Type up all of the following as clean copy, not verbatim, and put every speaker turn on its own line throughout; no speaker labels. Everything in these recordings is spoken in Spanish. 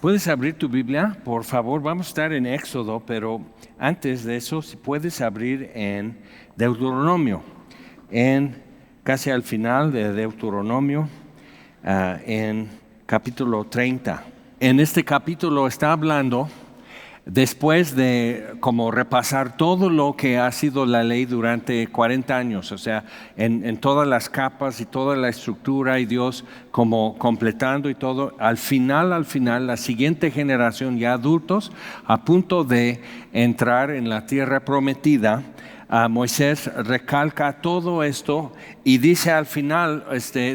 Puedes abrir tu Biblia, por favor. Vamos a estar en Éxodo, pero antes de eso, si puedes abrir en Deuteronomio, casi al final de Deuteronomio, en capítulo 30. En este capítulo está hablando, después de como repasar todo lo que ha sido la ley durante 40 años, o sea, en todas las capas y toda la estructura, y Dios como completando y todo, al final, la siguiente generación, ya adultos, a punto de entrar en la tierra prometida, Moisés recalca todo esto y dice al final,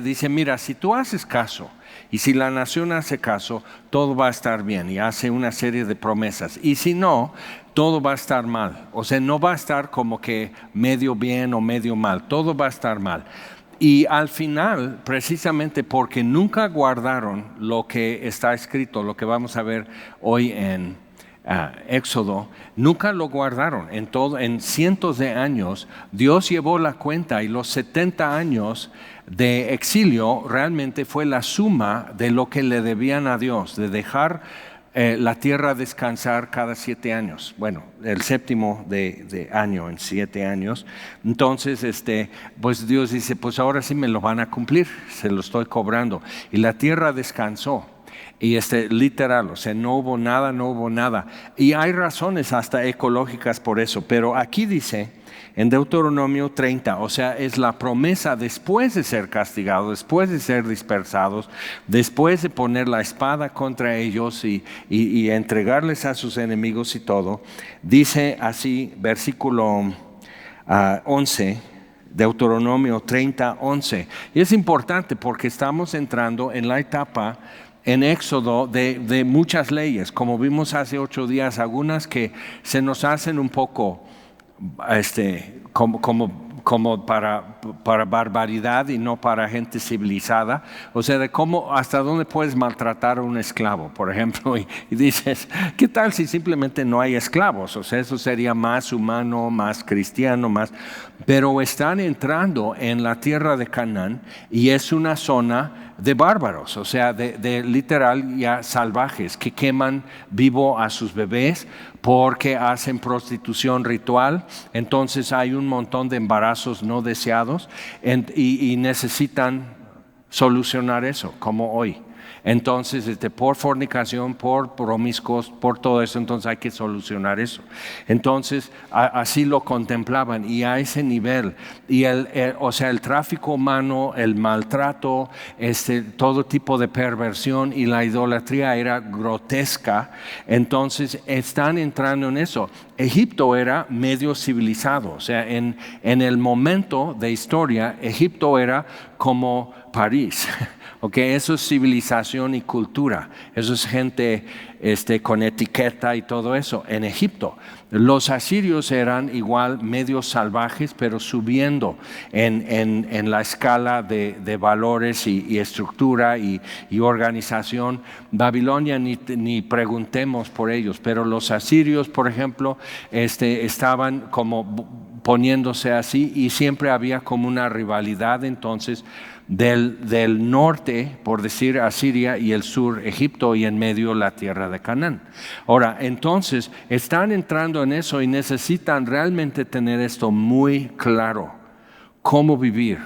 dice, mira, si tú haces caso, y si la nación hace caso, todo va a estar bien, y hace una serie de promesas. Y si no, todo va a estar mal. O sea, no va a estar como que medio bien o medio mal, todo va a estar mal. Y al final, precisamente porque nunca guardaron lo que está escrito, lo que vamos a ver hoy en Éxodo, nunca lo guardaron. En cientos de años, Dios llevó la cuenta, y los 70 años de exilio realmente fue la suma de lo que le debían a Dios, de dejar la tierra descansar cada 7 años. Bueno, el séptimo de año, en 7 años. Entonces, pues Dios dice, pues ahora sí me lo van a cumplir, se lo estoy cobrando. Y la tierra descansó. Y literal, o sea, no hubo nada. Y hay razones hasta ecológicas por eso. Pero aquí dice, en Deuteronomio 30, o sea, es la promesa después de ser castigados, después de ser dispersados, después de poner la espada contra ellos y entregarles a sus enemigos y todo. Dice así, versículo 11, Deuteronomio 30, 11. Y es importante porque estamos entrando en la etapa en Éxodo de muchas leyes, como vimos hace 8 días, algunas que se nos hacen un poco como para barbaridad y no para gente civilizada. O sea, de cómo, hasta dónde puedes maltratar a un esclavo, por ejemplo, y dices, ¿qué tal si simplemente no hay esclavos? O sea, eso sería más humano, más cristiano, más. Pero están entrando en la tierra de Canaán y es una zona de bárbaros, o sea, de literal ya salvajes, que queman vivo a sus bebés porque hacen prostitución ritual. Entonces hay un montón de embarazos no deseados y necesitan solucionar eso, como hoy. Entonces, por fornicación, por promiscuos, por todo eso, entonces hay que solucionar eso. Entonces, así lo contemplaban, y a ese nivel. Y o sea, el tráfico humano, el maltrato, todo tipo de perversión y la idolatría era grotesca. Entonces, están entrando en eso. Egipto era medio civilizado, o sea, en el momento de historia, Egipto era como París. Okay, eso es civilización y cultura, eso es gente con etiqueta y todo eso. En Egipto, los asirios eran igual medio salvajes, pero subiendo en la escala de valores y estructura y organización. Babilonia ni preguntemos por ellos, pero los asirios, por ejemplo, estaban como poniéndose así, y siempre había como una rivalidad entonces del norte, por decir Asiria, y el sur Egipto, y en medio la tierra de Canaán. Ahora, entonces están entrando en eso y necesitan realmente tener esto muy claro, cómo vivir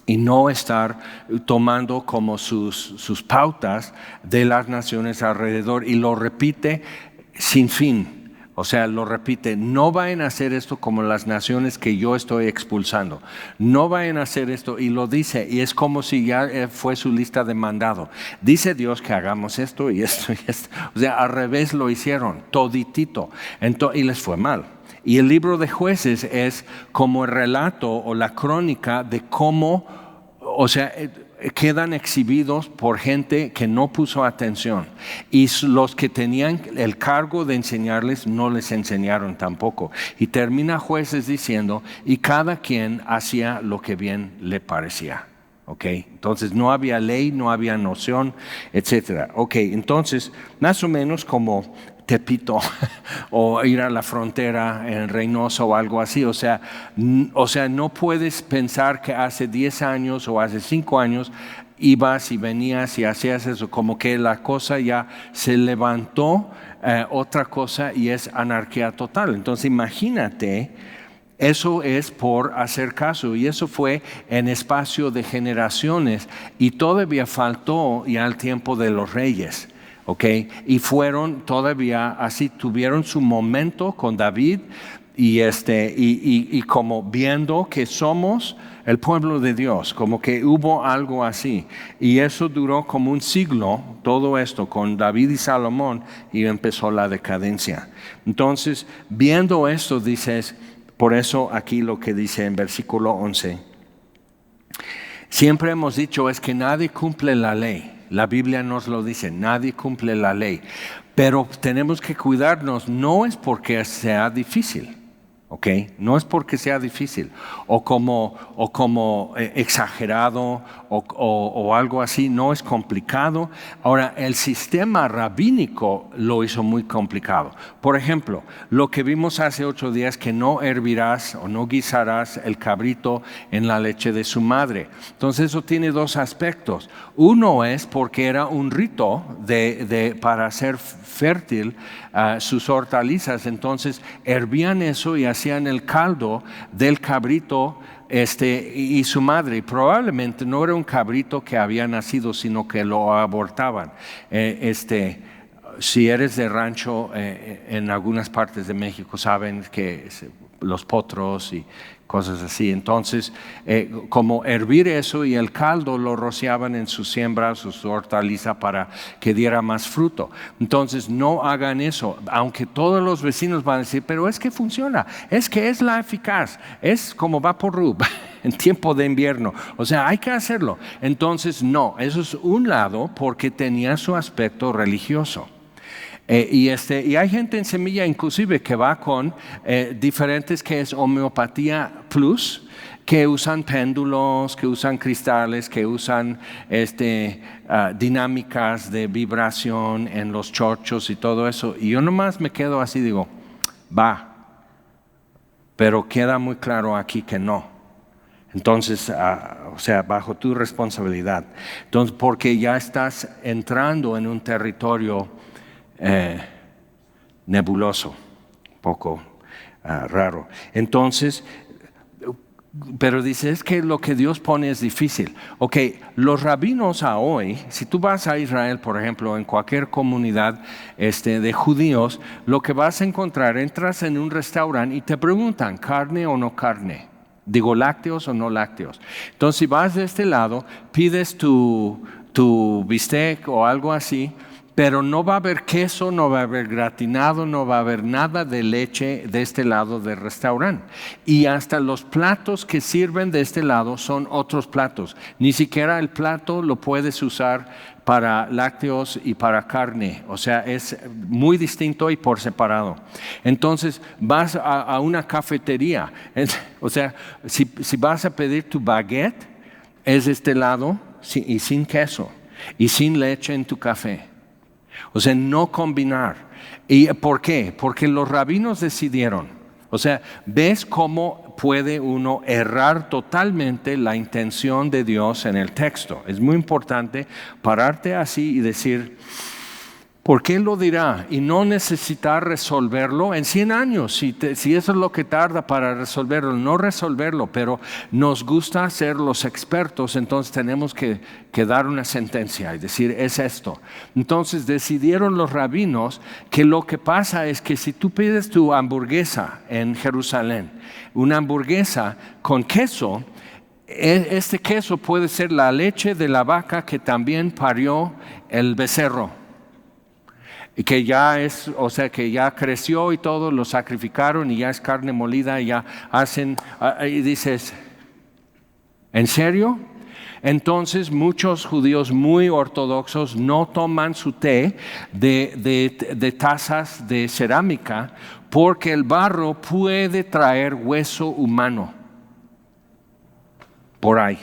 y no estar tomando como sus pautas de las naciones alrededor. Y lo repite sin fin. O sea, lo repite, no vayan a hacer esto como las naciones que yo estoy expulsando. No vayan a hacer esto, y lo dice, y es como si ya fue su lista de mandado. Dice Dios que hagamos esto y esto y esto. O sea, al revés lo hicieron, toditito. Y les fue mal. Y el libro de Jueces es como el relato o la crónica de cómo, o sea, quedan exhibidos por gente que no puso atención, y los que tenían el cargo de enseñarles no les enseñaron tampoco. Y termina Jueces diciendo, y cada quien hacía lo que bien le parecía. Okay, entonces no había ley, no había noción, etcétera. Okay, entonces más o menos como Tepito o ir a la frontera en Reynosa o algo así. O sea, no puedes pensar que hace 10 años o hace 5 años ibas y venías y hacías eso, como que la cosa ya se levantó otra cosa y es anarquía total. Entonces imagínate, eso es por hacer caso, y eso fue en espacio de generaciones, y todavía faltó ya el tiempo de los reyes. Okay. Y fueron todavía así, tuvieron su momento con David y como viendo que somos el pueblo de Dios, como que hubo algo así. Y eso duró como un siglo, todo esto con David y Salomón, y empezó la decadencia. Entonces, viendo esto, dices, por eso aquí lo que dice en versículo 11, siempre hemos dicho es que nadie cumple la ley. La Biblia nos lo dice, nadie cumple la ley. Pero tenemos que cuidarnos, no es porque sea difícil, ¿ok? No es porque sea difícil, o como exagerado, o algo así, no es complicado. Ahora, el sistema rabínico lo hizo muy complicado. Por ejemplo, lo que vimos hace 8 días, que no hervirás o no guisarás el cabrito en la leche de su madre. Entonces eso tiene 2 aspectos. Uno es porque era un rito para hacer fértil sus hortalizas. Entonces hervían eso y hacían el caldo del cabrito y su madre. Y probablemente no era un cabrito que había nacido, sino que lo abortaban. Si eres de rancho, en algunas partes de México saben que los potros y cosas así. Entonces, como hervir eso, y el caldo lo rociaban en sus siembras o su hortaliza para que diera más fruto. Entonces, no hagan eso, aunque todos los vecinos van a decir, pero es que funciona, es que es la eficaz, es como Vaporub en tiempo de invierno, o sea, hay que hacerlo. Entonces, no, eso es un lado, porque tenía su aspecto religioso. Y hay gente en Semilla inclusive que va con diferentes, que es homeopatía plus, que usan péndulos, que usan cristales, que usan dinámicas de vibración en los chochos y todo eso. Y yo nomás me quedo así, digo, va, pero queda muy claro aquí que no. Entonces, o sea, bajo tu responsabilidad. Entonces, porque ya estás entrando en un territorio nebuloso, un poco raro. Entonces, pero dice, es que lo que Dios pone es difícil. Ok, los rabinos a hoy, si tú vas a Israel, por ejemplo, en cualquier comunidad de judíos, lo que vas a encontrar, entras en un restaurante y te preguntan, ¿carne o no carne? Digo, ¿lácteos o no lácteos? Entonces, si vas de este lado, pides tu bistec o algo así, pero no va a haber queso, no va a haber gratinado, no va a haber nada de leche de este lado del restaurante. Y hasta los platos que sirven de este lado son otros platos. Ni siquiera el plato lo puedes usar para lácteos y para carne. O sea, es muy distinto y por separado. Entonces vas a una cafetería. O sea, si vas a pedir tu baguette, es de este lado y sin queso y sin leche en tu café. O sea, no combinar. ¿Y por qué? Porque los rabinos decidieron. O sea, ¿ves cómo puede uno errar totalmente la intención de Dios en el texto? Es muy importante pararte así y decir, ¿por qué lo dirá? Y no necesitar resolverlo en 100 años, si eso es lo que tarda para resolverlo, no resolverlo, pero nos gusta ser los expertos, entonces tenemos que dar una sentencia y decir, es esto. Entonces decidieron los rabinos que lo que pasa es que si tú pides tu hamburguesa en Jerusalén, una hamburguesa con queso, este queso puede ser la leche de la vaca que también parió el becerro. Y que ya es, o sea, que ya creció y todo, lo sacrificaron y ya es carne molida y ya hacen, y dices, ¿en serio? Entonces muchos judíos muy ortodoxos no toman su té de tazas de cerámica porque el barro puede traer hueso humano por ahí.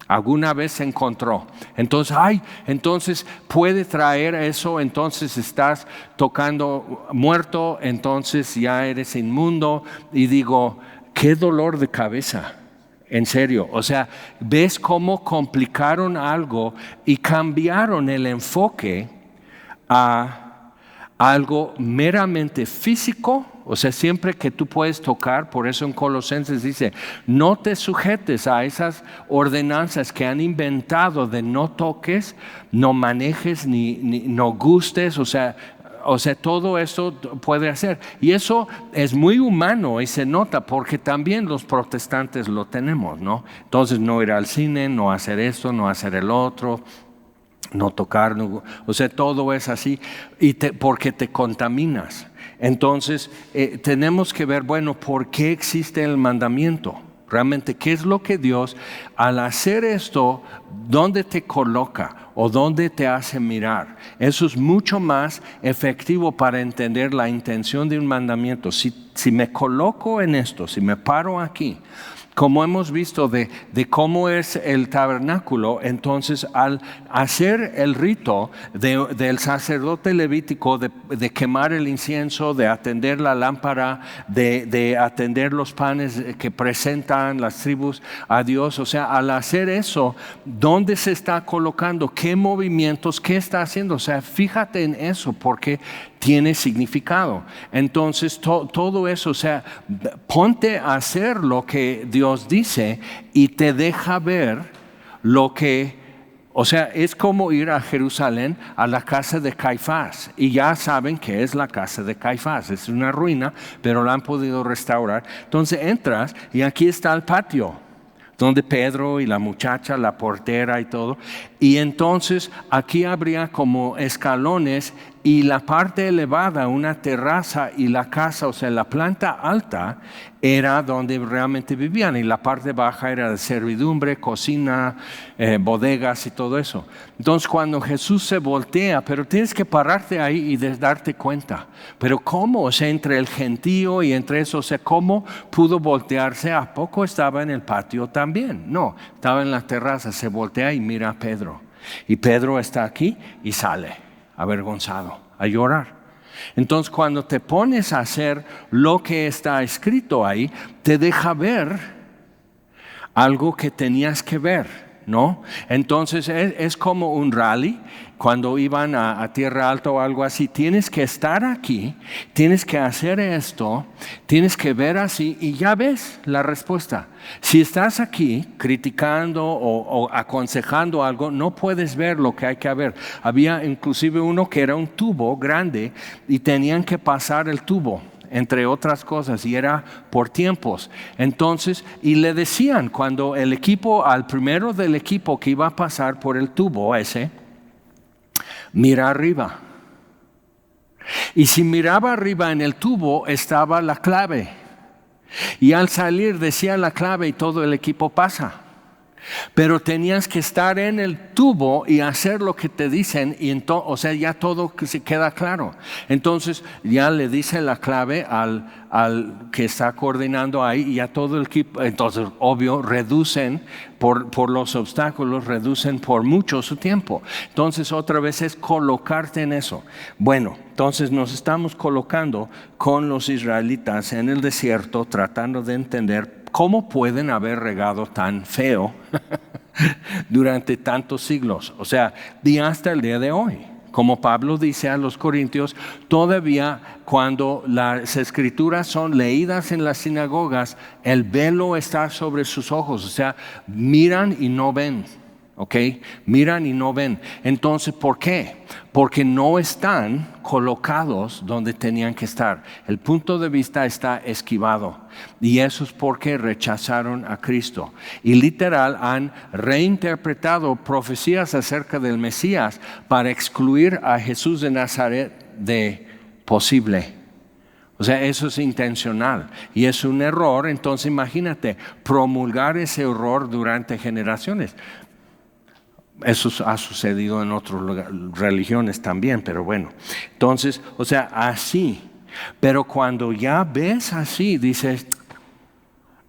Alguna vez se encontró. Entonces puede traer eso, entonces estás tocando muerto, entonces ya eres inmundo. Y digo, qué dolor de cabeza. En serio, o sea, ves cómo complicaron algo y cambiaron el enfoque a algo meramente físico. O sea, siempre que tú puedes tocar, por eso en Colosenses dice, no te sujetes a esas ordenanzas que han inventado de no toques, no manejes, ni no gustes, o sea, todo eso puede hacer. Y eso es muy humano y se nota porque también los protestantes lo tenemos, ¿no? Entonces no ir al cine, no hacer esto, no hacer el otro, no tocar, o sea, todo es así porque te contaminas. Entonces tenemos que ver, bueno, ¿por qué existe el mandamiento? Realmente, ¿qué es lo que Dios, al hacer esto, dónde te coloca o dónde te hace mirar? Eso es mucho más efectivo para entender la intención de un mandamiento. Si me coloco en esto, si me paro aquí, como hemos visto de cómo es el tabernáculo, entonces al hacer el rito del sacerdote levítico de quemar el incienso, de atender la lámpara, de atender los panes que presentan las tribus a Dios, o sea, al hacer eso, ¿dónde se está colocando? ¿Qué movimientos? ¿Qué está haciendo? O sea, fíjate en eso porque tiene significado. Entonces todo eso, o sea, ponte a hacer lo que Dios dice y te deja ver lo que, o sea, es como ir a Jerusalén a la casa de Caifás, y ya saben que es la casa de Caifás, es una ruina, pero la han podido restaurar. Entonces entras y aquí está el patio, donde Pedro y la muchacha, la portera y todo, y entonces aquí habría como escalones y la parte elevada, una terraza, y la casa, o sea, la planta alta era donde realmente vivían y la parte baja era de servidumbre, cocina, bodegas y todo eso. Entonces cuando Jesús se voltea, pero tienes que pararte ahí y darte cuenta, pero ¿cómo? O sea, entre el gentío y entre eso, o sea, ¿cómo pudo voltearse? ¿A poco estaba en el patio también? No, estaba en la terraza, se voltea y mira a Pedro. Y Pedro está aquí y sale, avergonzado, a llorar. Entonces cuando te pones a hacer lo que está escrito ahí, te deja ver algo que tenías que ver, ¿no? Entonces es como un rally, cuando iban a Tierra Alta o algo así, tienes que estar aquí, tienes que hacer esto, tienes que ver así y ya ves la respuesta. Si estás aquí criticando o aconsejando algo, no puedes ver lo que hay que ver. Había inclusive uno que era un tubo grande y tenían que pasar el tubo, entre otras cosas, y era por tiempos. Entonces, y le decían cuando el equipo, al primero del equipo que iba a pasar por el tubo ese, mira arriba. Y si miraba arriba en el tubo estaba la clave. Y al salir decía la clave y todo el equipo pasa. Pero tenías que estar en el tubo y hacer lo que te dicen, y o sea, ya todo se queda claro. Entonces ya le dice la clave al que está coordinando ahí, y ya todo el equipo, entonces obvio reducen por los obstáculos, reducen por mucho su tiempo. Entonces otra vez es colocarte en eso. Bueno, entonces nos estamos colocando con los israelitas en el desierto, tratando de entender ¿cómo pueden haber regado tan feo durante tantos siglos? O sea, y hasta el día de hoy. Como Pablo dice a los Corintios, todavía cuando las escrituras son leídas en las sinagogas, el velo está sobre sus ojos. O sea, miran y no ven. ¿Ok? Miran y no ven. Entonces, ¿por qué? Porque no están colocados donde tenían que estar. El punto de vista está esquivado. Y eso es porque rechazaron a Cristo. Y literal han reinterpretado profecías acerca del Mesías para excluir a Jesús de Nazaret de posible. O sea, eso es intencional y es un error. Entonces, imagínate, promulgar ese error durante generaciones. Eso ha sucedido en otras religiones también, pero bueno. Entonces, o sea, así. Pero cuando ya ves así, dices,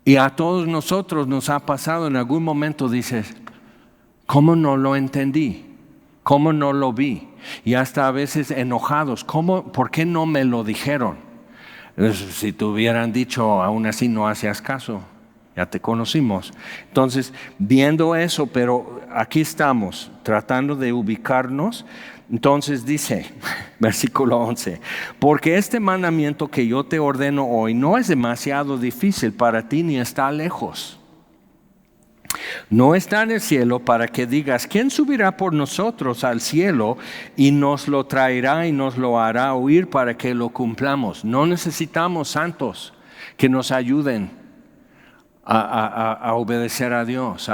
y a todos nosotros nos ha pasado en algún momento, dices, ¿cómo no lo entendí? ¿Cómo no lo vi? Y hasta a veces enojados, ¿por qué no me lo dijeron? Si te hubieran dicho, aún así no hacías caso. ya te conocimos. Entonces, viendo eso, pero aquí estamos, tratando de ubicarnos. Entonces dice, versículo 11, porque este mandamiento que yo te ordeno hoy no es demasiado difícil para ti ni está lejos. No está en el cielo para que digas, ¿quién subirá por nosotros al cielo y nos lo traerá y nos lo hará oír para que lo cumplamos? No necesitamos santos que nos ayuden a obedecer a Dios,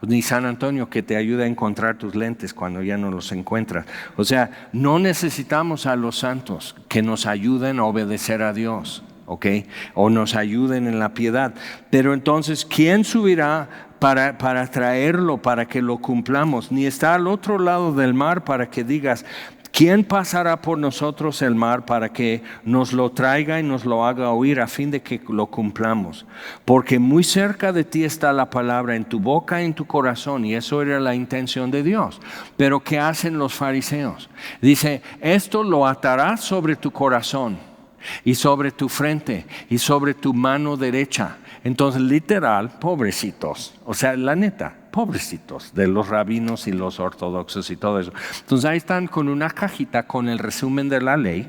ni San Antonio que te ayude a encontrar tus lentes cuando ya no los encuentras. O sea, no necesitamos a los santos que nos ayuden a obedecer a Dios, ¿ok? O nos ayuden en la piedad. Pero entonces, ¿quién subirá para traerlo, para que lo cumplamos? Ni está al otro lado del mar para que digas, ¿quién pasará por nosotros el mar para que nos lo traiga y nos lo haga oír a fin de que lo cumplamos? Porque muy cerca de ti está la palabra, en tu boca y en tu corazón, y eso era la intención de Dios. Pero ¿qué hacen los fariseos? Dice, esto lo atarás sobre tu corazón y sobre tu frente y sobre tu mano derecha. Entonces, literal, pobrecitos, o sea, la neta, pobrecitos de los rabinos y los ortodoxos y todo eso. Entonces ahí están con una cajita con el resumen de la ley,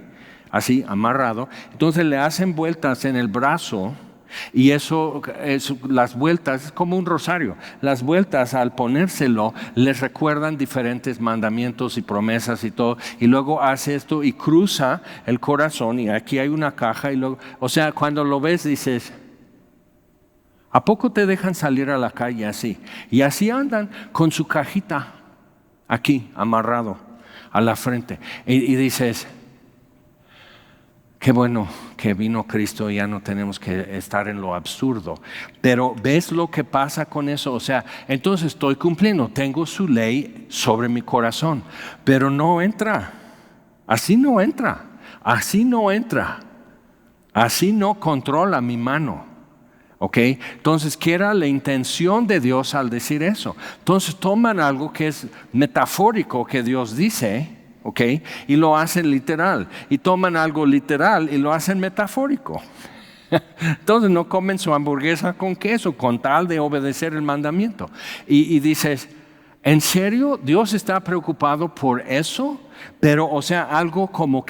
así amarrado. Entonces le hacen vueltas en el brazo y eso las vueltas es como un rosario. Las vueltas al ponérselo les recuerdan diferentes mandamientos y promesas y todo. Y luego hace esto y cruza el corazón y aquí hay una caja y luego, o sea, cuando lo ves dices, ¿a poco te dejan salir a la calle así? Y así andan con su cajita aquí amarrado a la frente. Y dices, qué bueno que vino Cristo y ya no tenemos que estar en lo absurdo. Pero ¿ves lo que pasa con eso? O sea, entonces estoy cumpliendo, tengo su ley sobre mi corazón, pero no entra. Así no entra. Así no entra. Así no controla mi mano. ¿Ok? Entonces, ¿qué era la intención de Dios al decir eso? Entonces toman algo que es metafórico que Dios dice, ¿ok? Y lo hacen literal. Y toman algo literal y lo hacen metafórico. Entonces no comen su hamburguesa con queso con tal de obedecer el mandamiento. Y dices, ¿en serio Dios está preocupado por eso? Pero, o sea, algo como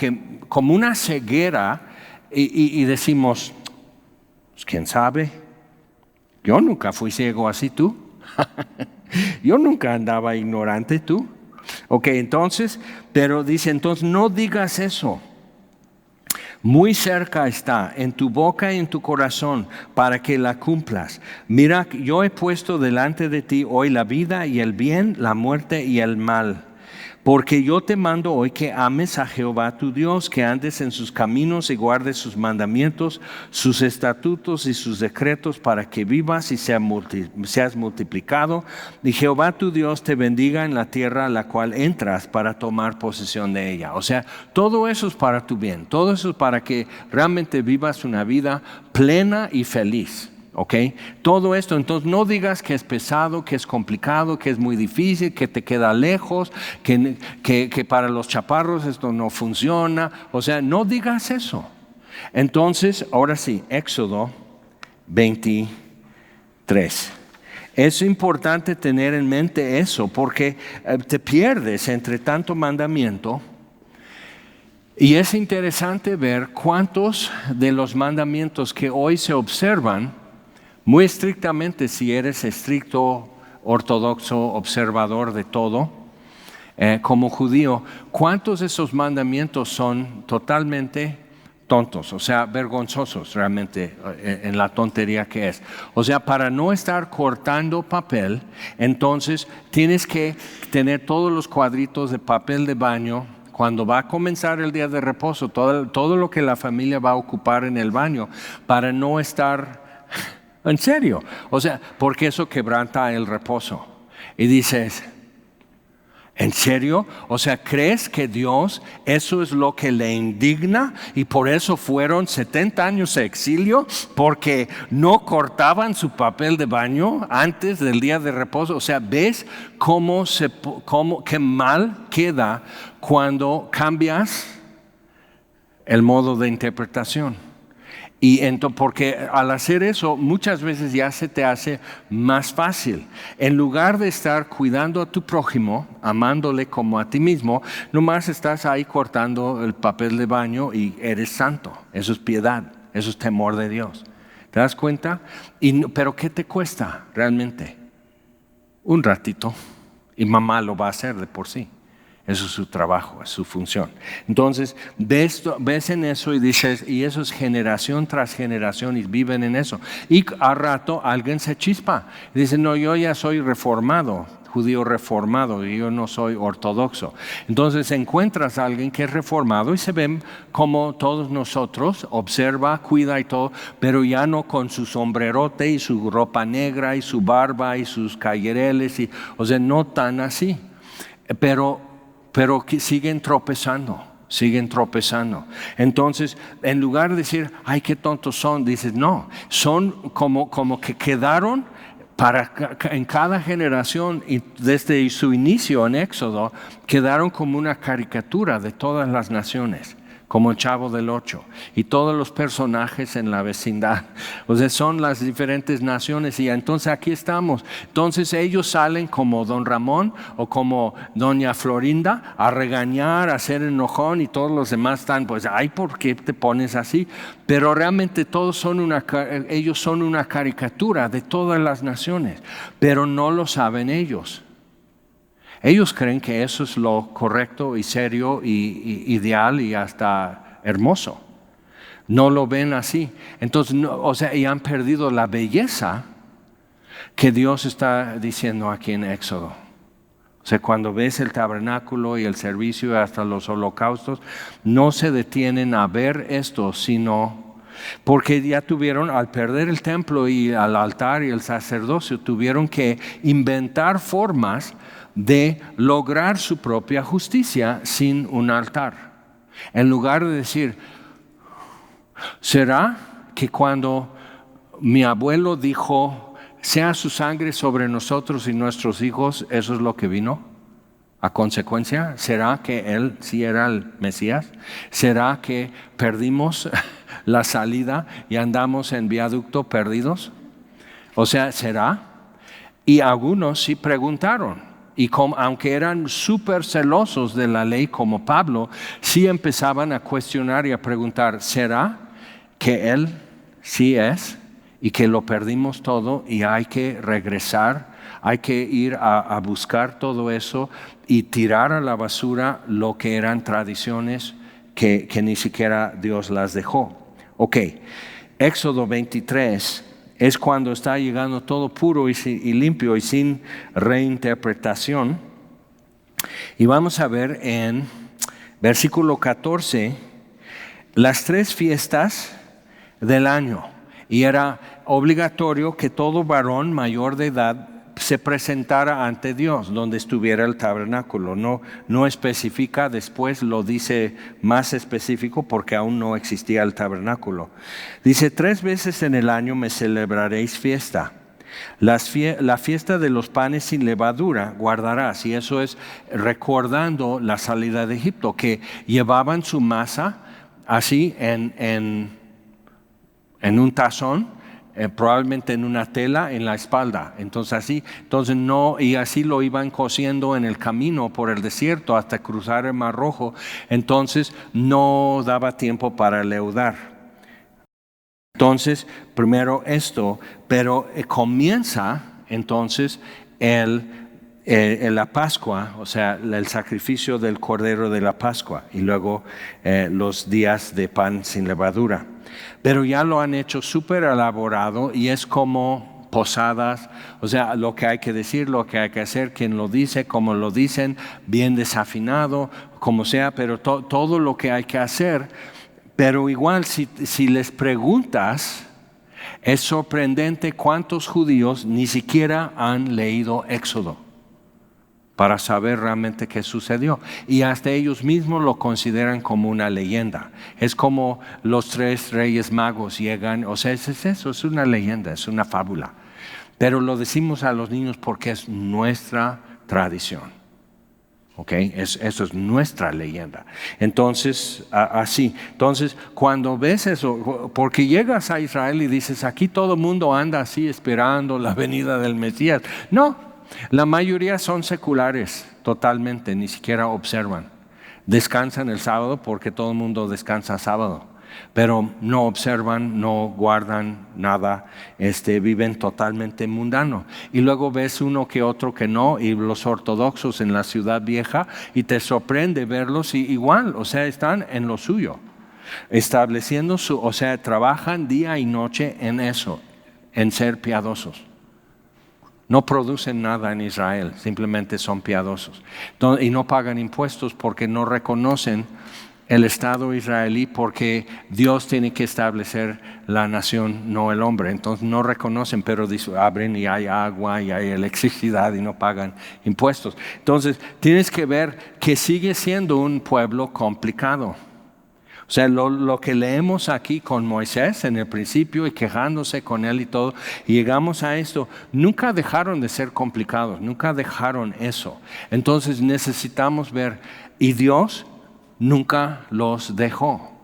una ceguera y decimos, pues, ¿quién sabe? Yo nunca fui ciego así, ¿tú? Yo nunca andaba ignorante, ¿tú? Ok, entonces, pero dice, entonces no digas eso. Muy cerca está, en tu boca y en tu corazón, para que la cumplas. Mira, yo he puesto delante de ti hoy la vida y el bien, la muerte y el mal. Porque yo te mando hoy que ames a Jehová tu Dios, que andes en sus caminos y guardes sus mandamientos, sus estatutos y sus decretos, para que vivas y seas multiplicado. Y Jehová tu Dios te bendiga en la tierra a la cual entras para tomar posesión de ella. O sea, todo eso es para tu bien, todo eso es para que realmente vivas una vida plena y feliz. ¿Ok? Todo esto, entonces no digas que es pesado, que es complicado, que es muy difícil, que te queda lejos, que para los chaparros esto no funciona. O sea, no digas eso. Entonces, ahora sí, Éxodo 23. Es importante tener en mente eso porque te pierdes entre tanto mandamiento. Y es interesante ver cuántos de los mandamientos que hoy se observan muy estrictamente, si eres estricto, ortodoxo, observador de todo, como judío, ¿cuántos de esos mandamientos son totalmente tontos? O sea, vergonzosos realmente en la tontería que es. O sea, para no estar cortando papel, entonces tienes que tener todos los cuadritos de papel de baño. Cuando va a comenzar el día de reposo, todo lo que la familia va a ocupar en el baño, para no estar... En serio, o sea, porque eso quebranta el reposo. Y dices, ¿en serio? O sea, ¿crees que Dios eso es lo que le indigna? Y por eso fueron 70 años de exilio, porque no cortaban su papel de baño antes del día de reposo. O sea, ¿ves qué mal queda cuando cambias el modo de interpretación? Porque al hacer eso, muchas veces ya se te hace más fácil. En lugar de estar cuidando a tu prójimo, amándole como a ti mismo, nomás estás ahí cortando el papel de baño y eres santo. Eso es piedad, eso es temor de Dios. ¿Te das cuenta? Pero ¿qué te cuesta realmente? Un ratito. Y mamá lo va a hacer de por sí. Eso es su trabajo, es su función. Entonces, ves en eso y dices, y eso es generación tras generación y viven en eso. Y al rato alguien se chispa. Y dice, no, yo ya soy reformado, judío reformado, y yo no soy ortodoxo. Entonces encuentras a alguien que es reformado y se ven como todos nosotros, observa, cuida y todo, pero ya no con su sombrerote y su ropa negra y su barba y sus callereles, o sea, no tan así. Pero que siguen tropezando. Entonces, en lugar de decir, ay, qué tontos son, dices, no, son como que quedaron en cada generación y desde su inicio en Éxodo, quedaron como una caricatura de todas las naciones, como el Chavo del Ocho y todos los personajes en la vecindad. O sea, son las diferentes naciones y entonces aquí estamos. Entonces ellos salen como Don Ramón o como Doña Florinda a regañar, a hacer enojón y todos los demás están, pues, ay, ¿por qué te pones así? Pero realmente ellos son una caricatura de todas las naciones, pero no lo saben ellos. Ellos creen que eso es lo correcto y serio y ideal y hasta hermoso. No lo ven así. Entonces, y han perdido la belleza que Dios está diciendo aquí en Éxodo. O sea, cuando ves el tabernáculo y el servicio hasta los holocaustos, no se detienen a ver esto, sino porque ya tuvieron, al perder el templo y al altar y el sacerdocio, tuvieron que inventar formas de lograr su propia justicia sin un altar. En lugar de decir, ¿será que cuando mi abuelo dijo, sea su sangre sobre nosotros y nuestros hijos, eso es lo que vino? A consecuencia, ¿será que él sí era el Mesías? ¿Será que perdimos la salida y andamos en viaducto perdidos? O sea, ¿será? Y algunos sí preguntaron. Y aunque eran súper celosos de la ley como Pablo, sí empezaban a cuestionar y a preguntar, ¿será que él sí es y que lo perdimos todo y hay que regresar? Hay que ir a buscar todo eso y tirar a la basura lo que eran tradiciones que ni siquiera Dios las dejó. Ok, Éxodo 23 es cuando está llegando todo puro y limpio y sin reinterpretación. Y vamos a ver en versículo 14 las 3 fiestas del año. Y era obligatorio que todo varón mayor de edad se presentara ante Dios donde estuviera el tabernáculo. No especifica, después lo dice más específico porque aún no existía el tabernáculo. Dice, 3 veces en el año me celebraréis fiesta. La fiesta de los panes sin levadura guardarás, y eso es recordando la salida de Egipto, que llevaban su masa así en un tazón, probablemente en una tela en la espalda. Entonces así lo iban cociendo en el camino por el desierto hasta cruzar el Mar Rojo. Entonces no daba tiempo para leudar. Entonces primero esto, pero comienza entonces la Pascua, o sea, el sacrificio del Cordero de la Pascua y luego los días de pan sin levadura. Pero ya lo han hecho súper elaborado y es como posadas, o sea, lo que hay que decir, lo que hay que hacer, quién lo dice, cómo lo dicen, bien desafinado, como sea, pero todo lo que hay que hacer. Pero igual si les preguntas, es sorprendente cuántos judíos ni siquiera han leído Éxodo para saber realmente qué sucedió. Y hasta ellos mismos lo consideran como una leyenda. Es como los 3 reyes magos llegan, o sea, es una leyenda, es una fábula. Pero lo decimos a los niños porque es nuestra tradición. Okay, eso es nuestra leyenda. Entonces, así. Entonces, cuando ves eso, porque llegas a Israel y dices, aquí todo el mundo anda así esperando la venida del Mesías. No, la mayoría son seculares totalmente, ni siquiera observan. Descansan el sábado porque todo el mundo descansa sábado, pero no observan, no guardan nada, viven totalmente mundano. Y luego ves uno que otro que no, y los ortodoxos en la ciudad vieja, y te sorprende verlos y igual, o sea, están en lo suyo, estableciendo o sea, trabajan día y noche en eso, en ser piadosos. No producen nada en Israel, simplemente son piadosos. Y no pagan impuestos porque no reconocen el Estado israelí, porque Dios tiene que establecer la nación, no el hombre. Entonces no reconocen, pero abren y hay agua y hay electricidad y no pagan impuestos. Entonces tienes que ver que sigue siendo un pueblo complicado. O sea, lo que leemos aquí con Moisés en el principio y quejándose con él y todo, y llegamos a esto, nunca dejaron de ser complicados, nunca dejaron eso. Entonces necesitamos ver, y Dios nunca los dejó.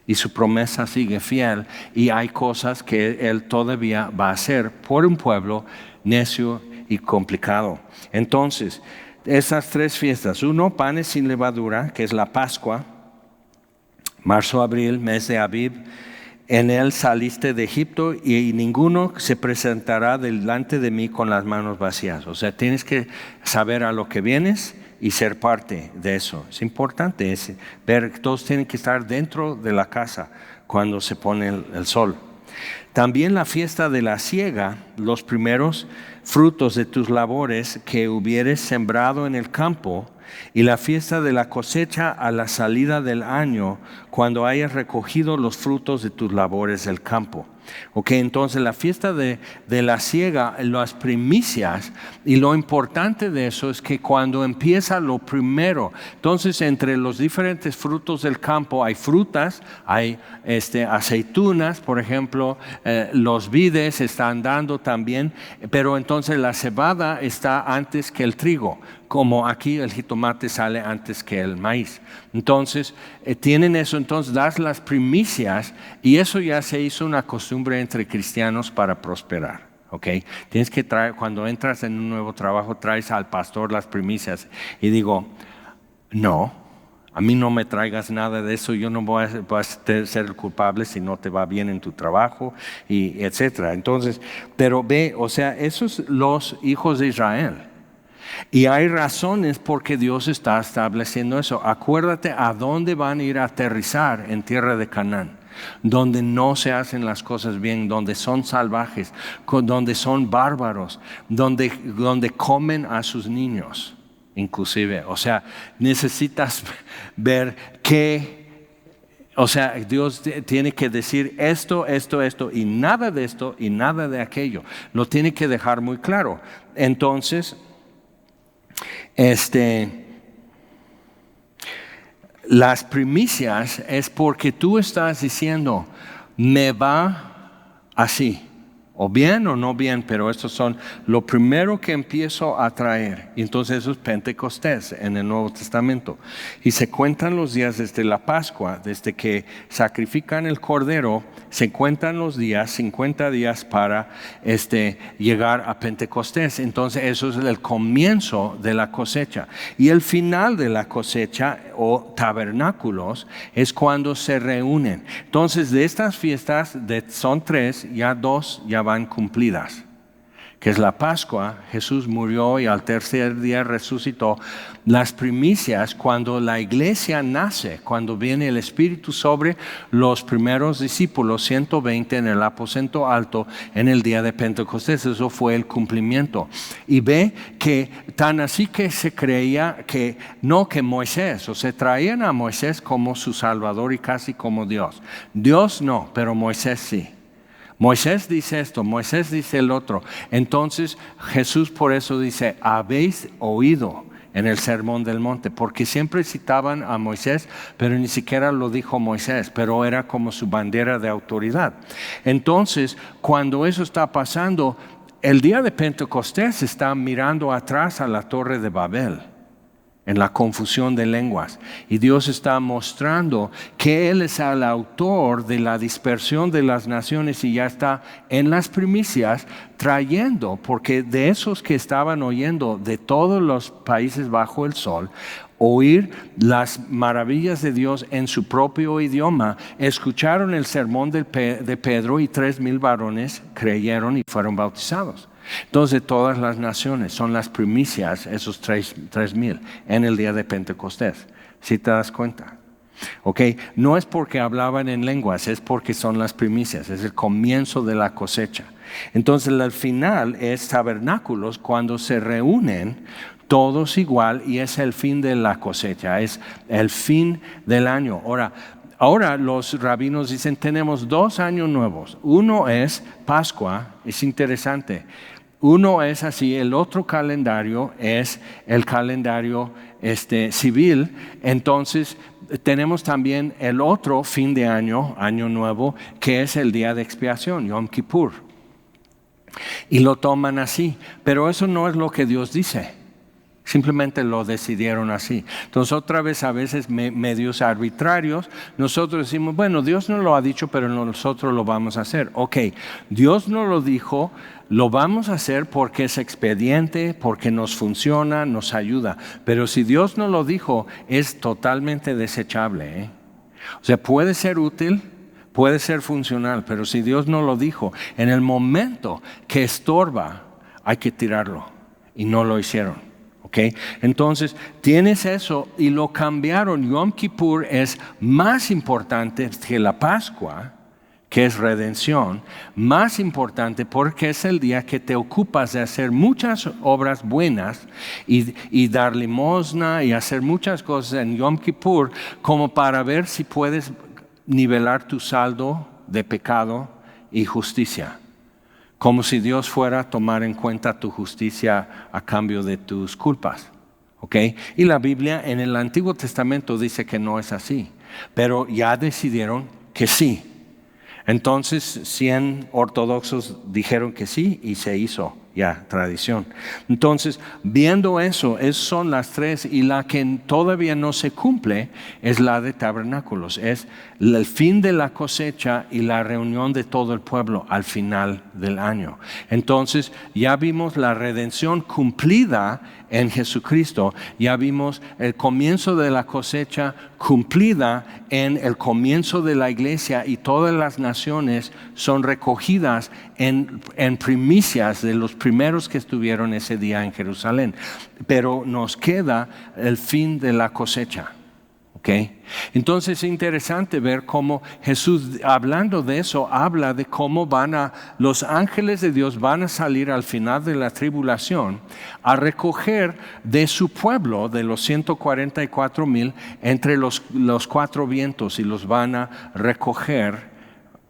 Y su promesa sigue fiel, y hay cosas que Él todavía va a hacer por un pueblo necio y complicado. Entonces, esas tres fiestas, uno, panes sin levadura, que es la Pascua, marzo, abril, mes de Abib, en él saliste de Egipto y ninguno se presentará delante de mí con las manos vacías. O sea, tienes que saber a lo que vienes y ser parte de eso. Es importante ver que todos tienen que estar dentro de la casa cuando se pone el sol. También la fiesta de la siega, los primeros frutos de tus labores que hubieres sembrado en el campo, y la fiesta de la cosecha a la salida del año, cuando hayas recogido los frutos de tus labores del campo. Ok, entonces la fiesta de la siega, las primicias, y lo importante de eso es que cuando empieza lo primero, entonces entre los diferentes frutos del campo hay frutas, hay aceitunas, por ejemplo, los vides están dando también, pero entonces la cebada está antes que el trigo, como aquí el jitomate sale antes que el maíz. Entonces tienen eso, entonces das las primicias, y eso ya se hizo una costumbre entre cristianos para prosperar. Okay. Tienes que traer, cuando entras en un nuevo trabajo, traes al pastor las primicias, y digo, no, a mí no me traigas nada de eso, yo no voy a ser el culpable si no te va bien en tu trabajo, y etcétera. Entonces, pero ve, o sea, esos los hijos de Israel. Y hay razones por qué Dios está estableciendo eso. Acuérdate a dónde van a ir a aterrizar en tierra de Canaán, donde no se hacen las cosas bien, donde son salvajes, donde son bárbaros, donde comen a sus niños, inclusive. O sea, necesitas ver qué, o sea, Dios tiene que decir esto, y nada de esto, y nada de aquello. Lo tiene que dejar muy claro. Entonces, las primicias es porque tú estás diciendo, me va así, o bien o no bien, pero estos son lo primero que empiezo a traer. Y entonces eso es Pentecostés en el Nuevo Testamento. Y se cuentan los días desde la Pascua, desde que sacrifican el cordero, se cuentan los días, 50 días para llegar a Pentecostés. Entonces eso es el comienzo de la cosecha. Y el final de la cosecha o tabernáculos es cuando se reúnen. Entonces de estas fiestas, son 3, ya 2 ya van cumplidas, que es la Pascua. Jesús murió y al tercer día resucitó. Las primicias, cuando la iglesia nace, cuando viene el Espíritu sobre los primeros discípulos, 120 en el aposento alto en el día de Pentecostés, eso fue el cumplimiento. Y ve que tan así que se creía que Moisés, o se traían a Moisés como su Salvador y casi como Dios. Dios no, pero Moisés sí. Moisés dice esto, Moisés dice el otro. Entonces Jesús por eso dice, habéis oído en el Sermón del Monte, porque siempre citaban a Moisés, pero ni siquiera lo dijo Moisés, pero era como su bandera de autoridad. Entonces, cuando eso está pasando, el día de Pentecostés está mirando atrás a la Torre de Babel. en la confusión de lenguas. Y Dios está mostrando que Él es el autor de la dispersión de las naciones y ya está en las primicias trayendo, porque de esos que estaban oyendo de todos los países bajo el sol, oír las maravillas de Dios en su propio idioma, escucharon el sermón de Pedro y 3,000 varones creyeron y fueron bautizados. Entonces todas las naciones son las primicias, esos 3,000 en el día de Pentecostés. ¿Sí te das cuenta? Okay. No es porque hablaban en lenguas, es porque son las primicias, es el comienzo de la cosecha. Entonces el final es tabernáculos cuando se reúnen todos igual y es el fin de la cosecha, es el fin del año. Ahora los rabinos dicen tenemos 2 años nuevos. Uno es Pascua, es interesante. Uno es así, el otro calendario es el calendario civil. Entonces tenemos también el otro fin de año, año nuevo, que es el día de expiación, Yom Kippur. Y lo toman así, pero eso no es lo que Dios dice. Simplemente lo decidieron así. Entonces otra vez a veces medios arbitrarios, nosotros decimos, bueno, Dios no lo ha dicho, pero nosotros lo vamos a hacer. Ok, Dios no lo dijo, lo vamos a hacer porque es expediente, porque nos funciona, nos ayuda. Pero si Dios no lo dijo, es totalmente desechable. O sea, puede ser útil, puede ser funcional, pero si Dios no lo dijo, en el momento que estorba, hay que tirarlo. Y no lo hicieron. Okay. Entonces tienes eso y lo cambiaron. Yom Kippur es más importante que la Pascua, que es redención, más importante porque es el día que te ocupas de hacer muchas obras buenas y dar limosna y hacer muchas cosas en Yom Kippur como para ver si puedes nivelar tu saldo de pecado y justicia. Como si Dios fuera a tomar en cuenta tu justicia a cambio de tus culpas. ¿Okay? Y la Biblia en el Antiguo Testamento dice que no es así, pero ya decidieron que sí. Entonces 100 ortodoxos dijeron que sí y se hizo ya tradición. Entonces, viendo eso, esas son las 3 y la que todavía no se cumple es la de tabernáculos. Es el fin de la cosecha y la reunión de todo el pueblo al final del año. Entonces, ya vimos la redención cumplida en Jesucristo. Ya vimos el comienzo de la cosecha cumplida en el comienzo de la iglesia y todas las naciones son recogidas en primicias de los primeros que estuvieron ese día en Jerusalén. Pero nos queda el fin de la cosecha. ¿Okay? Entonces es interesante ver cómo Jesús, hablando de eso, habla de cómo los ángeles de Dios van a salir al final de la tribulación a recoger de su pueblo, de los 144,000, entre los 4 vientos y los van a recoger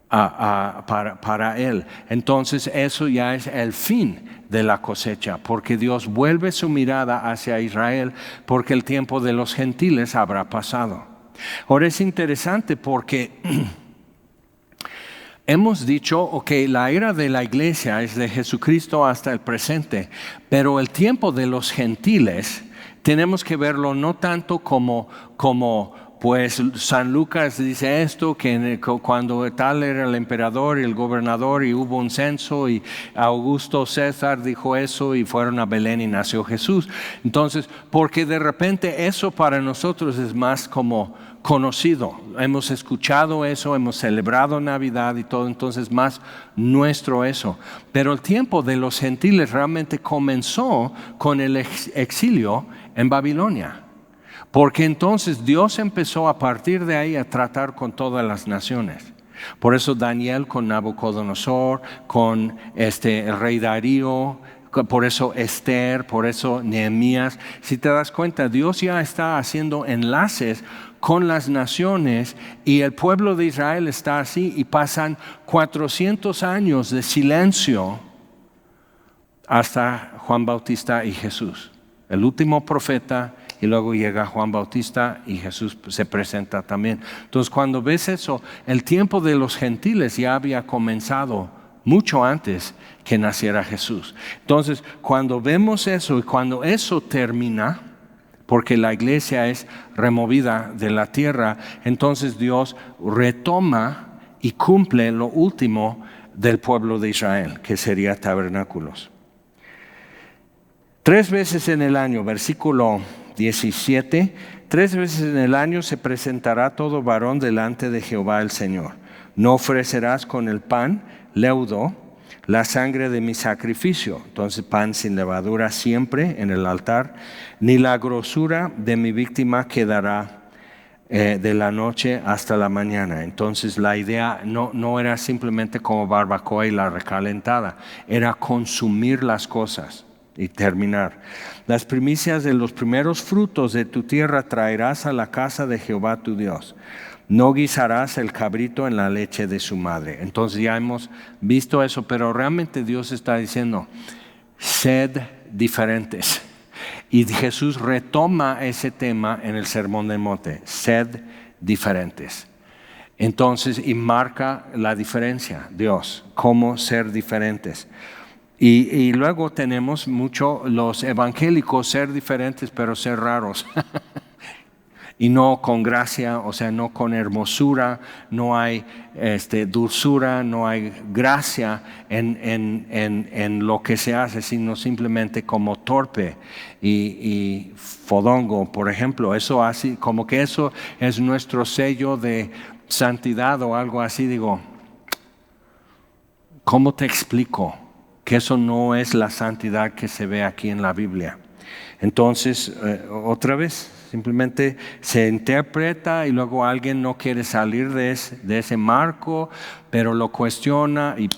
para Él. Entonces eso ya es el fin de la cosecha, porque Dios vuelve su mirada hacia Israel, porque el tiempo de los gentiles habrá pasado. Ahora es interesante porque hemos dicho, ok, la era de la iglesia es de Jesucristo hasta el presente, pero el tiempo de los gentiles tenemos que verlo no tanto como pues San Lucas dice esto, que cuando tal era el emperador y el gobernador y hubo un censo y Augusto César dijo eso y fueron a Belén y nació Jesús. Entonces, porque de repente eso para nosotros es más como conocido. Hemos escuchado eso, hemos celebrado Navidad y todo, entonces más nuestro eso. Pero el tiempo de los gentiles realmente comenzó con el exilio en Babilonia. Porque entonces Dios empezó a partir de ahí a tratar con todas las naciones. Por eso Daniel con Nabucodonosor, con el rey Darío, por eso Esther, por eso Nehemías. Si te das cuenta, Dios ya está haciendo enlaces con las naciones y el pueblo de Israel está así y pasan 400 años de silencio hasta Juan Bautista y Jesús, el último profeta. Y luego llega Juan Bautista y Jesús se presenta también. Entonces cuando ves eso, el tiempo de los gentiles ya había comenzado mucho antes que naciera Jesús. Entonces cuando vemos eso y cuando eso termina, porque la iglesia es removida de la tierra. Entonces Dios retoma y cumple lo último del pueblo de Israel, que sería tabernáculos. 3 veces en el año, versículo 17, 3 veces en el año se presentará todo varón delante de Jehová el Señor. No ofrecerás con el pan leudo la sangre de mi sacrificio, entonces pan sin levadura siempre en el altar, ni la grosura de mi víctima quedará de la noche hasta la mañana. Entonces la idea no era simplemente como barbacoa y la recalentada, era consumir las cosas y terminar. Las primicias de los primeros frutos de tu tierra traerás a la casa de Jehová tu Dios. No guisarás el cabrito en la leche de su madre. Entonces ya hemos visto eso, pero realmente Dios está diciendo, sed diferentes. Y Jesús retoma ese tema en el Sermón del Monte, sed diferentes. Entonces, y marca la diferencia, Dios, cómo ser diferentes. Y luego tenemos mucho los evangélicos, ser diferentes pero ser raros. Y no con gracia, o sea, no con hermosura, no hay dulzura, no hay gracia en lo que se hace, sino simplemente como torpe y fodongo, por ejemplo. Eso así, como que eso es nuestro sello de santidad o algo así. Digo, ¿cómo te explico que eso no es la santidad que se ve aquí en la Biblia? Entonces, otra vez, simplemente se interpreta y luego alguien no quiere salir de ese marco, pero lo cuestiona y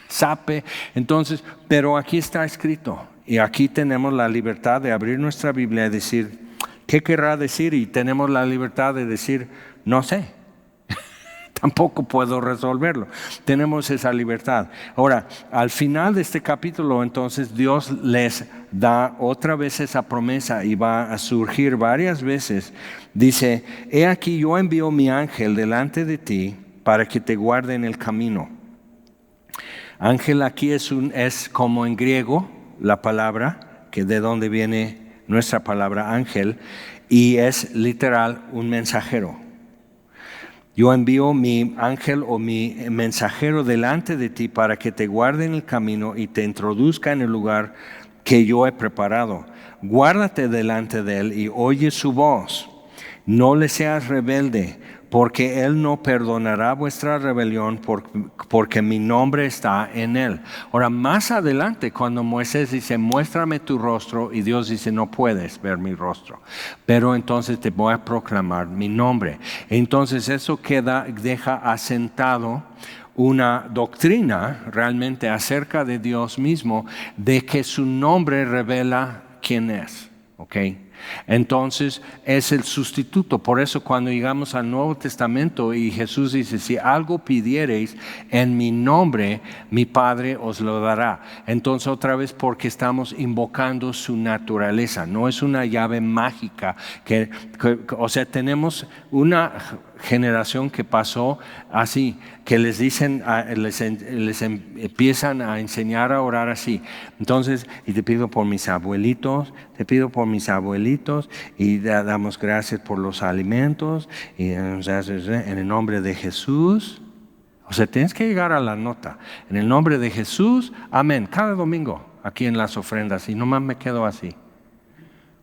sape. Entonces, pero aquí está escrito y aquí tenemos la libertad de abrir nuestra Biblia y decir, ¿qué querrá decir? Y tenemos la libertad de decir, no sé. Tampoco puedo resolverlo. Tenemos esa libertad. Ahora, al final de este capítulo, entonces, Dios les da otra vez esa promesa y va a surgir varias veces. Dice, he aquí yo envío mi ángel delante de ti para que te guarde en el camino. Ángel aquí es como en griego la palabra, que de donde viene nuestra palabra ángel, y es literal un mensajero. Yo envío mi ángel o mi mensajero delante de ti para que te guarde en el camino y te introduzca en el lugar que yo he preparado. Guárdate delante de él y oye su voz. No le seas rebelde, porque él no perdonará vuestra rebelión porque mi nombre está en él. Ahora, más adelante, cuando Moisés dice, muéstrame tu rostro, y Dios dice, no puedes ver mi rostro, pero entonces te voy a proclamar mi nombre. Entonces eso deja asentado una doctrina realmente acerca de Dios mismo, de que su nombre revela quién es, ¿ok? Entonces es el sustituto. Por eso cuando llegamos al Nuevo Testamento y Jesús dice, si algo pidiereis en mi nombre, mi Padre os lo dará. Entonces otra vez, porque estamos invocando su naturaleza. No es una llave mágica o sea, tenemos una generación que pasó así, que les dicen, les empiezan a enseñar a orar así. Entonces, y te pido por mis abuelitos, y damos gracias por los alimentos, y en el nombre de Jesús. O sea, tienes que llegar a la nota. En el nombre de Jesús, amén. Cada domingo aquí en las ofrendas, y nomás me quedo así.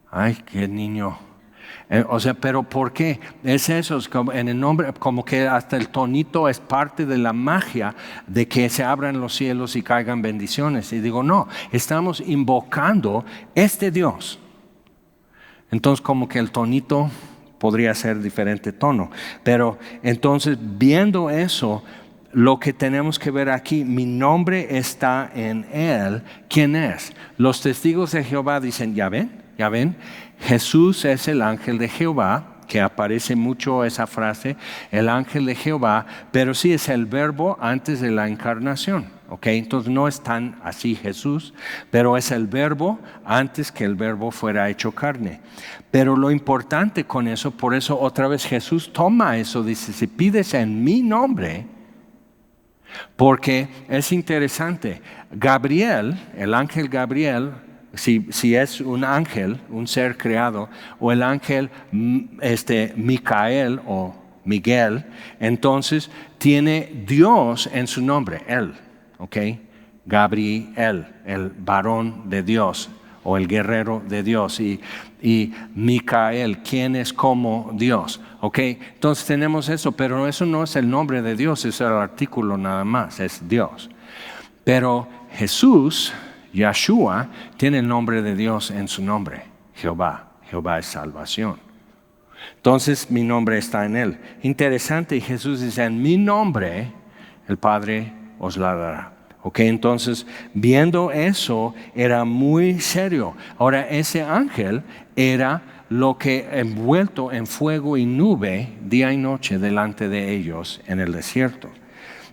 Ay, qué niño. O sea, pero ¿por qué? Es eso, es como en el nombre, como que hasta el tonito es parte de la magia de que se abran los cielos y caigan bendiciones. Y digo, no, estamos invocando este Dios. Entonces como que el tonito podría ser diferente tono. Pero entonces viendo eso, lo que tenemos que ver aquí, mi nombre está en él. ¿Quién es? Los testigos de Jehová dicen, ¿ya ven? Jesús es el ángel de Jehová, que aparece mucho esa frase, el ángel de Jehová, pero sí es el verbo antes de la encarnación, ¿ok? Entonces no es tan así Jesús, pero es el verbo antes que el verbo fuera hecho carne. Pero lo importante con eso, por eso otra vez Jesús toma eso, dice, si pides en mi nombre, porque es interesante, Gabriel, el ángel Gabriel, si es un ángel, un ser creado, o el ángel Micael o Miguel, entonces tiene Dios en su nombre, él, ¿ok? Gabriel, el varón de Dios o el guerrero de Dios, y Micael, quien es como Dios, ¿ok? Entonces tenemos eso, pero eso no es el nombre de Dios, es el artículo nada más, es Dios. Pero Jesús, Yeshua, tiene el nombre de Dios en su nombre, Jehová. Jehová es salvación. Entonces mi nombre está en él. Interesante, y Jesús dice, en mi nombre el Padre os la dará. Ok, entonces viendo eso era muy serio. Ahora ese ángel era lo que envuelto en fuego y nube día y noche delante de ellos en el desierto.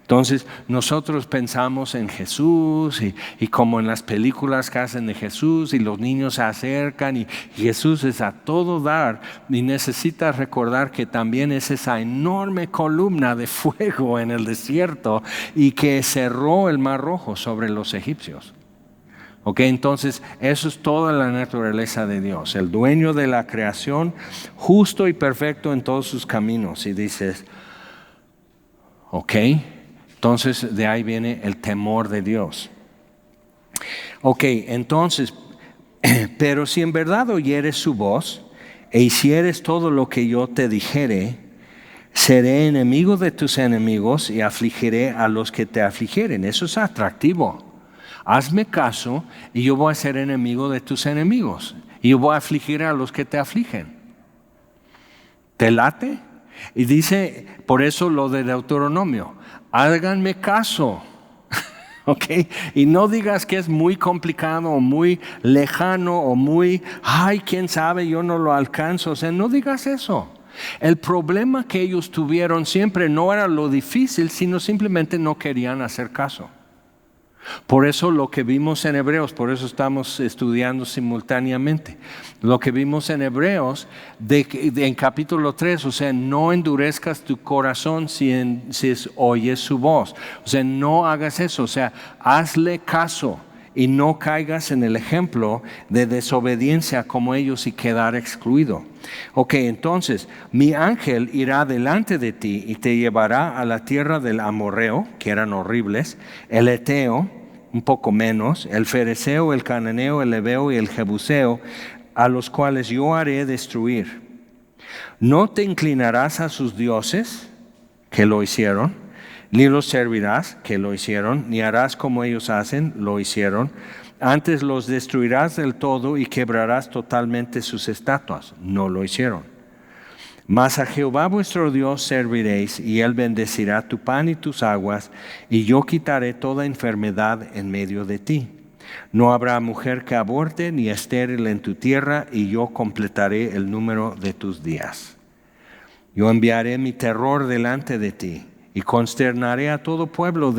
Entonces nosotros pensamos en Jesús y como en las películas que hacen de Jesús y los niños se acercan y Jesús es a todo dar y necesitas recordar que también es esa enorme columna de fuego en el desierto y que cerró el Mar Rojo sobre los egipcios. Ok, entonces eso es toda la naturaleza de Dios, el dueño de la creación, justo y perfecto en todos sus caminos. Y dices, ok, entonces de ahí viene el temor de Dios. Ok, entonces, pero si en verdad oyeres su voz e hicieres todo lo que yo te dijere, seré enemigo de tus enemigos y afligiré a los que te afligieren. Eso es atractivo. Hazme caso y yo voy a ser enemigo de tus enemigos y yo voy a afligir a los que te afligen. ¿Te late? Y dice, por eso lo de Deuteronomio, háganme caso, ¿ok? Y no digas que es muy complicado o muy lejano o muy, ay, quién sabe, yo no lo alcanzo. O sea, no digas eso. El problema que ellos tuvieron siempre no era lo difícil, sino simplemente no querían hacer caso. Por eso lo que vimos en Hebreos, por eso estamos estudiando simultáneamente, lo que vimos en Hebreos en capítulo 3, o sea, no endurezcas tu corazón si oyes su voz, o sea, no hagas eso, o sea, hazle caso y no caigas en el ejemplo de desobediencia como ellos y quedar excluido. Ok, entonces, mi ángel irá delante de ti y te llevará a la tierra del amorreo, que eran horribles, el eteo, un poco menos, el fereceo, el cananeo, el heveo y el jebuseo, a los cuales yo haré destruir. No te inclinarás a sus dioses, que lo hicieron, ni los servirás, que lo hicieron, ni harás como ellos hacen, lo hicieron. Antes los destruirás del todo y quebrarás totalmente sus estatuas, no lo hicieron. Mas a Jehová vuestro Dios serviréis, y Él bendecirá tu pan y tus aguas, y yo quitaré toda enfermedad en medio de ti. No habrá mujer que aborte ni estéril en tu tierra, y yo completaré el número de tus días. Yo enviaré mi terror delante de ti, y consternaré a todo pueblo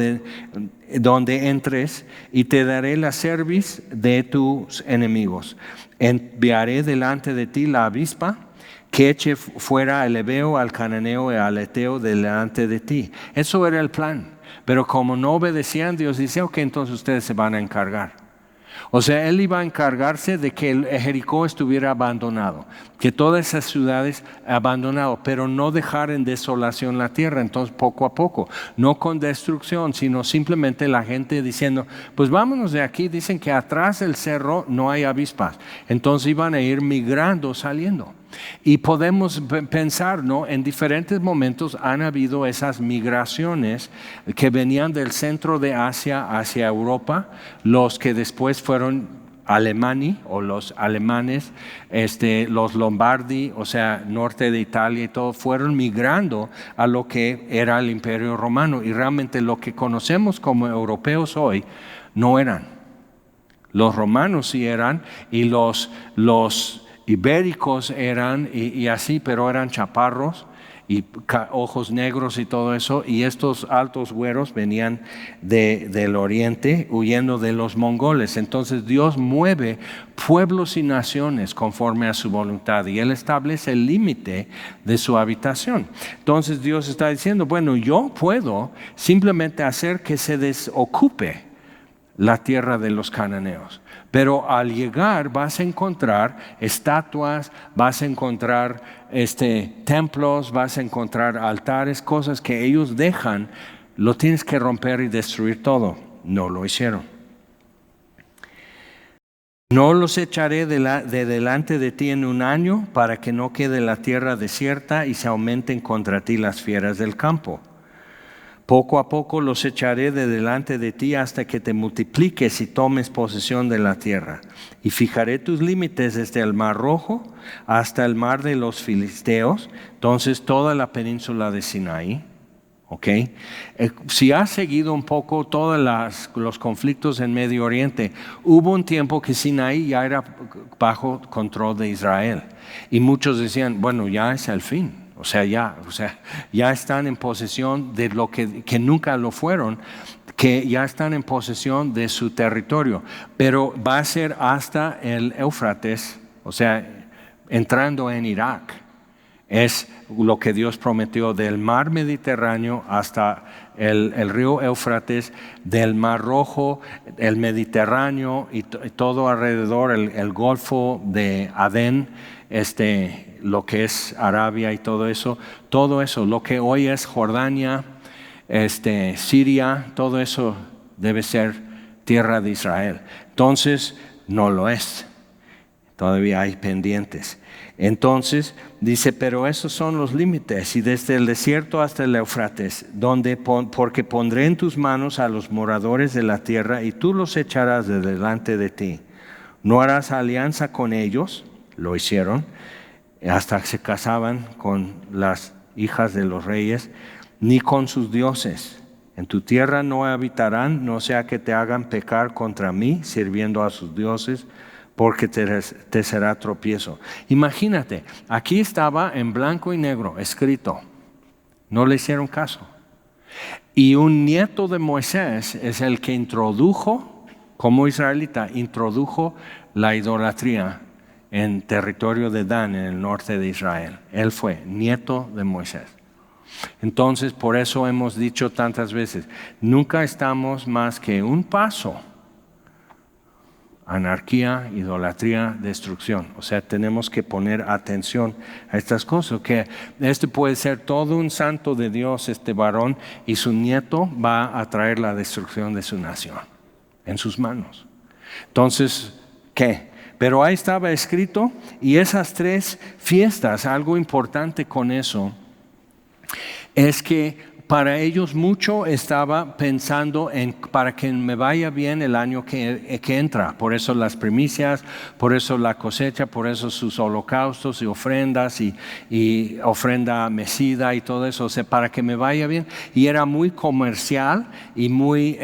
donde entres, y te daré la cerviz de tus enemigos. Enviaré delante de ti la avispa, que eche fuera al heveo, al cananeo y al eteo delante de ti. Eso era el plan. Pero como no obedecían, Dios dice, ok, entonces ustedes se van a encargar. O sea, Él iba a encargarse de que el Jericó estuviera abandonado, que todas esas ciudades abandonadas, pero no dejar en desolación la tierra. Entonces, poco a poco, no con destrucción, sino simplemente la gente diciendo, pues vámonos de aquí. Dicen que atrás del cerro no hay avispas. Entonces iban a ir migrando, saliendo. Y podemos pensar, ¿no? En diferentes momentos han habido esas migraciones que venían del centro de Asia hacia Europa, los que después fueron Alemani o los alemanes, los Lombardi, o sea, norte de Italia y todo, fueron migrando a lo que era el Imperio Romano. Y realmente lo que conocemos como europeos hoy no eran. Los romanos sí eran, y los ibéricos eran y así, pero eran chaparros y ojos negros y todo eso, y estos altos güeros venían del oriente huyendo de los mongoles. Entonces Dios mueve pueblos y naciones conforme a su voluntad, y Él establece el límite de su habitación. Entonces Dios está diciendo, bueno, yo puedo simplemente hacer que se desocupe la tierra de los cananeos. Pero al llegar vas a encontrar estatuas, vas a encontrar templos, vas a encontrar altares, cosas que ellos dejan. Lo tienes que romper y destruir todo. No lo hicieron. No los echaré de delante de ti en un año, para que no quede la tierra desierta y se aumenten contra ti las fieras del campo. Poco a poco los echaré de delante de ti hasta que te multipliques y tomes posesión de la tierra. Y fijaré tus límites desde el Mar Rojo hasta el mar de los Filisteos, entonces toda la península de Sinaí. Okay. Si has seguido un poco todos los conflictos en Medio Oriente, hubo un tiempo que Sinaí ya era bajo control de Israel. Y muchos decían, bueno, ya es el fin. O sea, ya están en posesión de lo que nunca lo fueron, que ya están en posesión de su territorio. Pero va a ser hasta el Éufrates, o sea, entrando en Irak. Es lo que Dios prometió, del mar Mediterráneo hasta el río Éufrates, del Mar Rojo, el Mediterráneo y todo alrededor, el Golfo de Adén, lo que es Arabia y todo eso, lo que hoy es Jordania, Siria, todo eso debe ser tierra de Israel. Entonces, no lo es. Todavía hay pendientes. Entonces dice, pero esos son los límites, y desde el desierto hasta el Éufrates, porque pondré en tus manos a los moradores de la tierra y tú los echarás de delante de ti. No harás alianza con ellos, lo hicieron, hasta que se casaban con las hijas de los reyes, ni con sus dioses. En tu tierra no habitarán, no sea que te hagan pecar contra mí, sirviendo a sus dioses, porque te será tropiezo. Imagínate, aquí estaba en blanco y negro escrito, no le hicieron caso. Y un nieto de Moisés es el que introdujo, como israelita, introdujo la idolatría en territorio de Dan, en el norte de Israel. Él fue nieto de Moisés. Entonces, por eso hemos dicho tantas veces, nunca estamos más que un paso. Anarquía, idolatría, destrucción. O sea, tenemos que poner atención a estas cosas. Que puede ser todo un santo de Dios, varón, y su nieto va a traer la destrucción de su nación en sus manos. Entonces, ¿qué? Pero ahí estaba escrito, y esas 3 fiestas, algo importante con eso, es que para ellos mucho estaba pensando para que me vaya bien el año que entra. Por eso las primicias, por eso la cosecha, por eso sus holocaustos y ofrendas y ofrenda mecida y todo eso. O sea, para que me vaya bien. Y era muy comercial y muy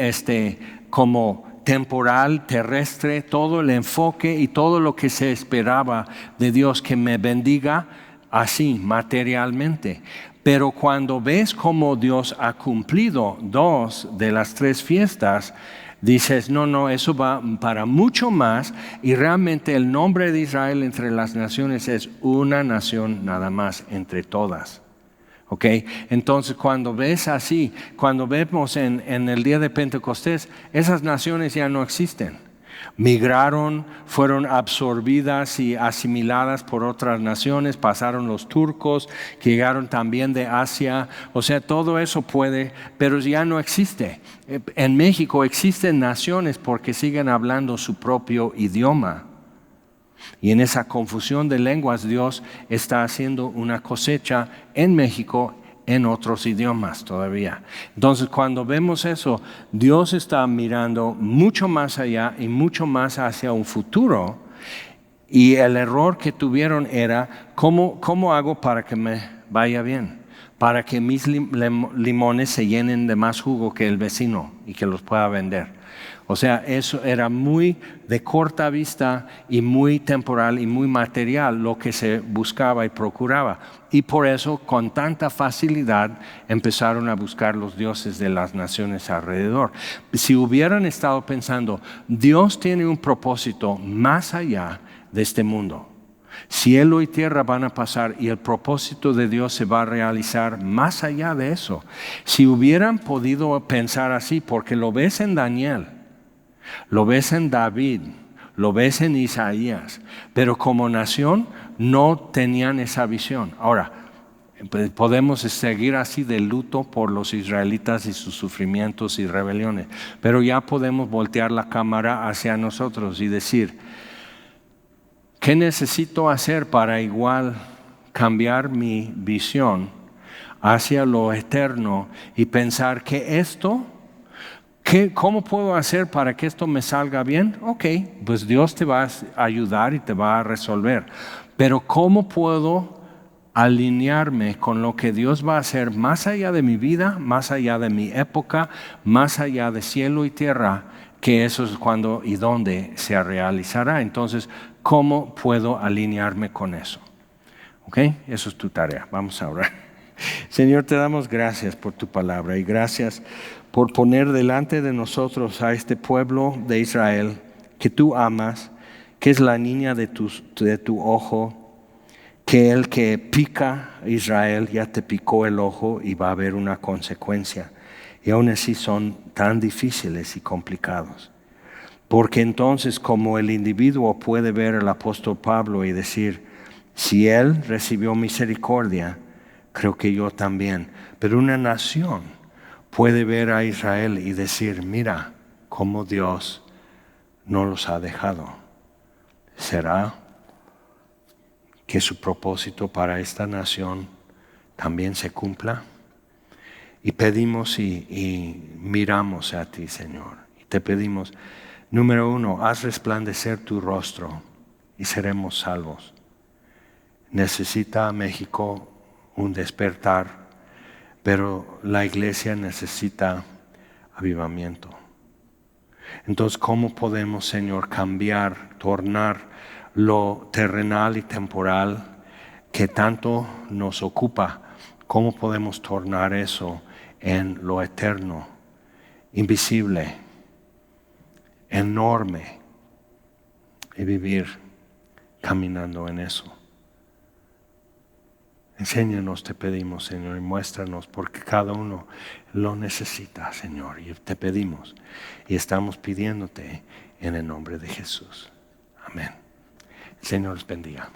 como temporal, terrestre, todo el enfoque y todo lo que se esperaba de Dios, que me bendiga así materialmente. Pero cuando ves cómo Dios ha cumplido 2 de las 3 fiestas, dices, no, eso va para mucho más, y realmente el nombre de Israel entre las naciones es una nación nada más entre todas. ¿Ok? Entonces, cuando ves así, cuando vemos en el día de Pentecostés, esas naciones ya no existen. Migraron, fueron absorbidas y asimiladas por otras naciones, pasaron los turcos, que llegaron también de Asia. O sea, todo eso puede, pero ya no existe. En México existen naciones porque siguen hablando su propio idioma. Y en esa confusión de lenguas, Dios está haciendo una cosecha en México en otros idiomas todavía. Entonces, cuando vemos eso, Dios está mirando mucho más allá y mucho más hacia un futuro. Y el error que tuvieron era, ¿cómo hago para que me vaya bien? Para que mis limones se llenen de más jugo que el vecino y que los pueda vender. O sea, eso era muy de corta vista y muy temporal y muy material lo que se buscaba y procuraba. Y por eso, con tanta facilidad, empezaron a buscar los dioses de las naciones alrededor. Si hubieran estado pensando, Dios tiene un propósito más allá de este mundo. Cielo y tierra van a pasar y el propósito de Dios se va a realizar más allá de eso. Si hubieran podido pensar así, porque lo ves en Daniel. lo ves en David, lo ves en Isaías, pero como nación no tenían esa visión. Ahora, podemos seguir así de luto por los israelitas y sus sufrimientos y rebeliones, pero ya podemos voltear la cámara hacia nosotros y decir, ¿qué necesito hacer para igual cambiar mi visión hacia lo eterno y pensar que esto, ¿cómo puedo hacer para que esto me salga bien? Ok, pues Dios te va a ayudar y te va a resolver, pero ¿cómo puedo alinearme con lo que Dios va a hacer más allá de mi vida, más allá de mi época, más allá de cielo y tierra? Que eso es cuando y dónde se realizará. Entonces, ¿cómo puedo alinearme con eso? ¿Ok? Eso es tu tarea. Vamos a orar. Señor, te damos gracias por tu palabra y gracias por poner delante de nosotros a este pueblo de Israel que tú amas, que es la niña de tu ojo, que el que pica a Israel ya te picó el ojo y va a haber una consecuencia. Y aún así son tan difíciles y complicados. Porque entonces como el individuo puede ver al apóstol Pablo y decir, si él recibió misericordia, creo que yo también. Pero una nación puede ver a Israel y decir, mira cómo Dios no los ha dejado. ¿Será que su propósito para esta nación también se cumpla? Y pedimos y miramos a ti, Señor. Y te pedimos, número 1, haz resplandecer tu rostro y seremos salvos. Necesita México un despertar, pero la iglesia necesita avivamiento. Entonces, ¿cómo podemos, Señor, cambiar, tornar lo terrenal y temporal que tanto nos ocupa? ¿Cómo podemos tornar eso en lo eterno, invisible, enorme, y vivir caminando en eso? Enséñanos, te pedimos, Señor, y muéstranos, porque cada uno lo necesita, Señor, y te pedimos y estamos pidiéndote en el nombre de Jesús. Amén. El Señor los bendiga.